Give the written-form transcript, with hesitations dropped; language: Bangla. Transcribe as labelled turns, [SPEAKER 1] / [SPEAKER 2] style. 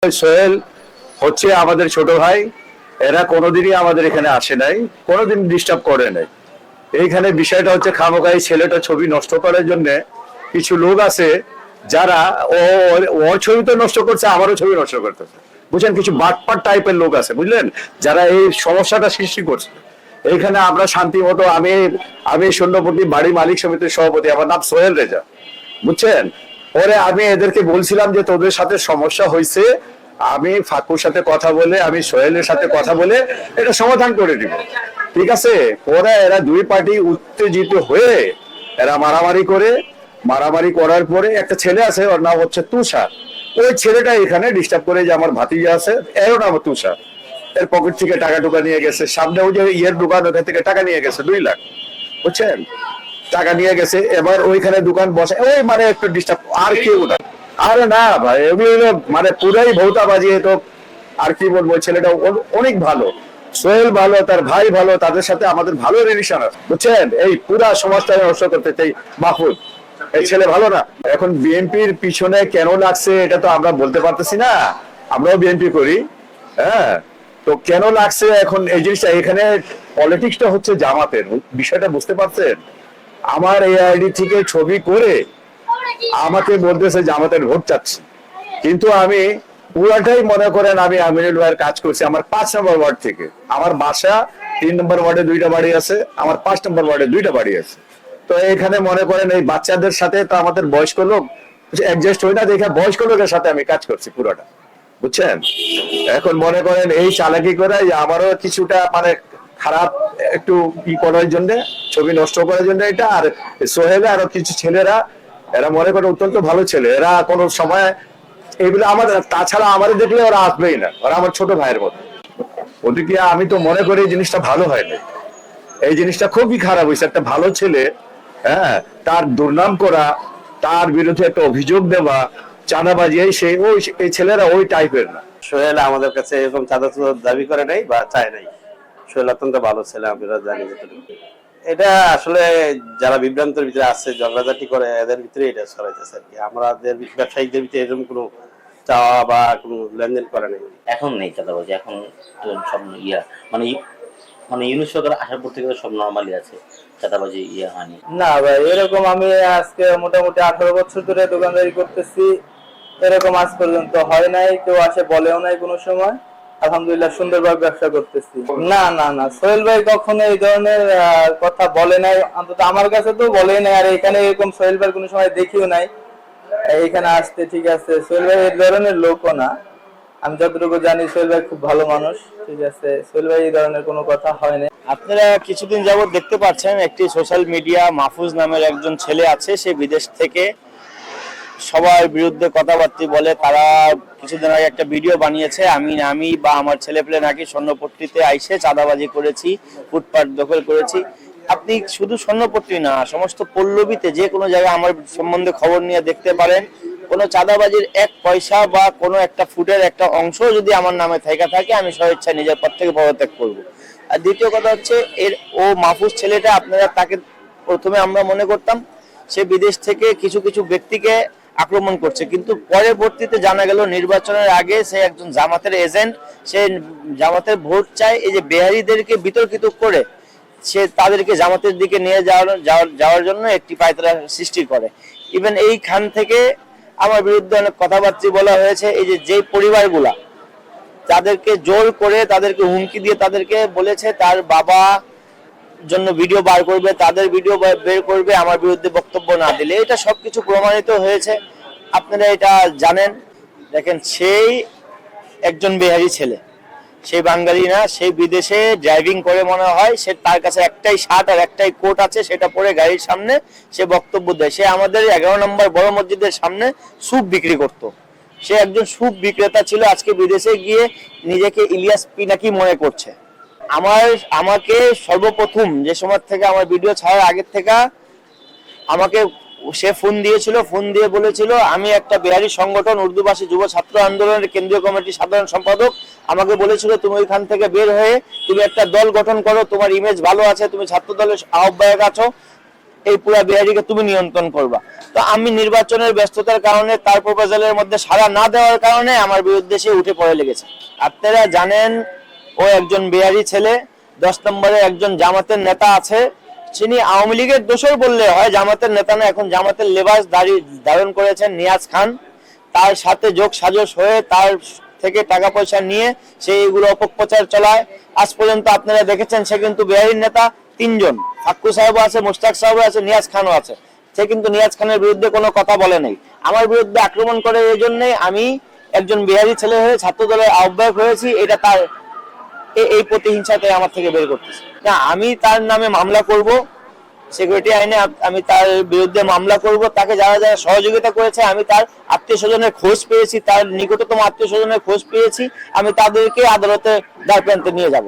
[SPEAKER 1] সোহেল হচ্ছে আমাদের ছোট ভাই। এরা কোনোদিনই আমাদের এখানে আসে নাই, কোনোদিন ডিস্টার্ব করে নাই। এইখানে বিষয়টা হচ্ছে খামোকাই ছেলেটা ছবি নষ্ট করার জন্য কিছু লোক আছে যারা ওর ছবি তো নষ্ট করছে, আমারও ছবি নষ্ট করতেছে, বুঝলেন? কিছু বাটপাট টাইপের লোক আছে, বুঝলেন, যারা এই সমস্যাটা সৃষ্টি করছে। এইখানে আমরা শান্তি মতো, আমি আমি শূন্যপতি বাড়ি মালিক সমিতির সভাপতি, আমার নাম সোহেল রেজা, বুঝছেন? পরে আমি এদেরকে বলছিলাম যে তোদের সাথে সমস্যা হয়েছে, আমি ফাকুর সাথে কথা বলে, আমি সোহেলের সাথে কথা বলে এটা সমাধান করে দিব, ঠিক আছে? পরে এরা দুই পার্টি উত্তেজিত হয়ে এরা মারামারি করার পরে একটা ছেলে আছে, ওর নাম হচ্ছে তুষার। ওই ছেলেটা এখানে ডিস্টার্ব করে, যে আমার ভাতিজা আছে, এরও নাম তুষার। এর পকেট থেকে টাকা টুকা নিয়ে গেছে, সামনে ওই যে ইয়ের দোকান, ওখান থেকে টাকা নিয়ে গেছে 2 লাখ, বুঝছেন? টাকা নিয়ে গেছে, এবার ওইখানে দোকান বসে, ওই মানে একটু ডিস্টার্ব, আর কেউ না। আরে না ভাই, এগুলো মানে পুরাই ভৌতাবাজি। তো আর কি বলবো, ছেলেটা অনেক ভালো, সোহেল ভালো, তার ভাই ভালো, তাদের সাথে আমাদের ভালো রিলেশন আছে, বুঝছেন? এই পুরা সমাজটা নষ্ট করতে চাই মাহফুজ, এই ছেলে ভালো না। এখন বিএনপির পিছনে কেন লাগছে এটা তো আমরা বলতে পারতেছি না, আমরাও বিএনপি করি, হ্যাঁ। তো কেন লাগছে এখন এই জিনিসটা, এখানে পলিটিক্সটা হচ্ছে জামাতের, বিষয়টা বুঝতে পারছেন? আমার এআইডি থেকে ছবি করে আমাকে বলতেছে জামাতের ভোট চাচ্ছি, কিন্তু আমি পুরাটাই মনে করেন আমি আমিনুল ভাইয়ের কাজ করছি আমার 5 নম্বর ওয়ার্ড থেকে। আমার বাসা 3 নম্বর ওয়ার্ডে 2টা বাড়ি আছে, আমার 5 নম্বর ওয়ার্ডে 2টা বাড়ি আছে। তো এখানে মনে করেন এই বাচ্চাদের সাথে তো আমাদের বয়স্ক লোক অ্যাডজাস্ট হয় না, দেখে বয়স্ক লোকের সাথে আমি কাজ করছি পুরোটা, বুঝছেন? এখন মনে করেন এই চালাকি করে আমারও কিছুটা মানে খারাপ একটু ই করার জন্য, ছবি নষ্ট করার জন্য এটা। আর সোহেলে আরো কিছু ছেলেরা, এরা মনে করে অত্যন্ত ভালো ছেলে, এরা কোনো সময় এগুলো আমাদের, তাছাড়া আমাদের দেখলে ওরা আসবেই না, ওরা আমার ছোট ভাইয়ের মতো। ওদিকে আমি তো মনে করি এই জিনিসটা ভালো হয়নি, এই জিনিসটা খুবই খারাপ হয়েছে। একটা ভালো ছেলে, হ্যাঁ, তার দুর্নাম করা, তার বিরুদ্ধে একটা অভিযোগ দেওয়া, চাঁদাবাজি, এই ছেলেরা ওই টাইপের না।
[SPEAKER 2] সোহেল আমাদের কাছে এরকম চাঁদা দাবি করে নাই বা চায় নাই। সোহেল অত্যন্ত ভালো ছেলে, আমরা জানি। এটা আসলে যারা বিভ্রান্তের ভিতরে আছে, ঝগড়াঝাটি করে, এদের ভিতরে এটা ছড়াইতেছে আর কি। আমাদের ব্যবসায়িকদের ভিতরে এরকম কোনো চাওয়া বা কোনো লেনদেন করে নাই।
[SPEAKER 3] এখন নেই চাঁদাবাজি, এখন তো সব মানে মানে ইউনুস সরকার আসার পর থেকে সব নর্মালি আছে, চাঁদাবাজি হয়নি।
[SPEAKER 4] না ভাই, এরকম আমি আজকে মোটামুটি 18 বছর ধরে দোকানদারি করতেছি, এরকম আজ পর্যন্ত হয় নাই, কেউ আসে বলেও নাই কোনো সময়। আলহামদুলিল্লাহ সুন্দরভাবে ব্যবসা করতেছি। না না না, সোহেল ভাই কখনো এই ধরনের কথা বলে নাই, অন্তত আমার কাছে তো বলেই নাই। আর এখানে এরকম সোহেল ভাই কোনো সময় দেখিও নাই এখানে আসতে, ঠিক আছে? সোহেল ভাই এই ধরনের লোকও না, আমি যতটুকু জানি সোহেল ভাই খুব ভালো মানুষ, ঠিক আছে? সোহেল ভাই এই ধরনের কোনো কথা হয় না।
[SPEAKER 5] আপনারা কিছুদিন যাবত দেখতে পাচ্ছেন একটি সোশ্যাল মিডিয়া মাহফুজ নামের একজন ছেলে আছে, সে বিদেশ থেকে সবার বিরুদ্ধে কথাবার্তা বলে। তারা কিছুদিন আগে একটা ভিডিও বানিয়েছে, আমি বা আমার ছেলেপেলে নাকি স্বর্ণপট্টিতে আইসে চাঁদাবাজি করেছি, ফুটপাত দখল করেছি। আপনি শুধু স্বর্ণপট্টি না, সমস্ত পল্লবীতে যে কোনো জায়গায় আমার সম্বন্ধে খবর নিয়ে দেখতে পারেন। কোনো চাঁদাবাজির 1 পয়সা বা কোনো একটা ফুটের একটা অংশ যদি আমার নামে থাকে, আমি স্বেচ্ছায় নিজের পদ থেকে পদত্যাগ করবো। আর দ্বিতীয় কথা হচ্ছে, মাহফুজ ছেলেটা, আপনারা তাকে প্রথমে আমরা মনে করতাম সে বিদেশ থেকে কিছু কিছু ব্যক্তিকে আক্রমণ করছে, কিন্তু পরবর্তীতে জানা গেল নির্বাচনের আগে সে একজন জামাতের এজেন্ট, সে জামাতের ভোট চায়, এই যে বেহারিদেরকে বিতর্কিত করে সে তাদেরকে জামাতের দিকে নিয়ে যাওয়ার জন্য একটি পায়তারা সৃষ্টি করে। ইভেন এইখান থেকে আমার বিরুদ্ধে অনেক কথাবার্তা বলা হয়েছে। এই যে পরিবারগুলা তাদেরকে জোর করে, তাদেরকে হুমকি দিয়ে তাদেরকে বলেছে তার বাবা জন্য ভিডিও বার করবে, তাদের ভিডিও বের করবে আমার বিরুদ্ধে বক্তব্য না দিলে। এটা সবকিছু প্রমাণিত হয়েছে, আপনারা এটা জানেন। দেখেন, সেই একজন বিহারি ছেলে, সেই বাঙালি না, সেই বিদেশে ড্রাইভিং করে মনে হয়, সে তার কাছে একটাই শার্ট আর একটাই কোট আছে, সেটা পরে গাড়ির সামনে সে বক্তব্য দেয়। সে আমাদের 11 নম্বর বড় মসজিদের সামনে স্যুপ বিক্রি করত, সে একজন স্যুপ বিক্রেতা ছিল। আজকে বিদেশে গিয়ে নিজেকে ইলিয়াস পিনাকি মনে করছে। আমাকে সর্বপ্রথম যে সময় থেকে, আমার ভিডিও ছাড়ার আগের থেকে আমাকে সে ফোন দিয়ে বলেছিল আমি একটা বিহারি সংগঠন উর্দুভাষী যুব ছাত্র আন্দোলনের কেন্দ্রীয় কমিটির সাধারণ সম্পাদক। আমাকে বলেছিল তুমি ওইখান থেকে বের হয়ে তুমি একটা দল গঠন করো, তোমার ইমেজ ভালো আছে, তুমি ছাত্র দলের আহ্বায়ক আছো, এই পুরা বিহারিকে তুমি নিয়ন্ত্রণ করবা। তো আমি নির্বাচনের ব্যস্ততার কারণে তার প্রপোজালের মধ্যে সাড়া না দেওয়ার কারণে আমার বিরুদ্ধে সে উঠে পড়ে লেগেছে। আপনারা জানেন ও একজন বিহারি ছেলে, 10 নম্বরে একজন জামাতের নেতা আছে, তিনি আওয়ামী লীগের দোষর বললে হয়, জামাতের নেতা না, এখন জামাতের লেবাস ধারণ করেছেন নিয়াজ খান। তার সাথে যোগ সাজস হয়ে তার থেকে টাকা পয়সা নিয়ে সে এগুলো অপপ্রচার চালায়। আজ পর্যন্ত আপনারা দেখেছেন সে কিন্তু বিহারির নেতা 3 জন, ফাক্কু সাহেবও আছে, মুশতাক সাহেবও আছে, নিয়াজ খানও আছে। সে কিন্তু নিয়াজ খানের বিরুদ্ধে কোনো কথা বলে নাই। আমার বিরুদ্ধে আক্রমণ করে এই জন্যই আমি একজন বিহারি ছেলে হয়ে ছাত্র দলের আহ্বায়ক হয়েছি, এটা তার এই প্রতিহিংসাতে আমার থেকে বের করতেছে না। আমি তার নামে মামলা করব, সিকিউরিটি আইনে আমি তার বিরুদ্ধে মামলা করব। তাকে যারা যারা সহযোগিতা করেছে আমি তার আত্মীয় স্বজনের খোঁজ পেয়েছি, তার নিকটতম আত্মীয় স্বজনের খোঁজ পেয়েছি, আমি তাদেরকে আদালতে দ্বারপ্রান্তে নিয়ে যাব।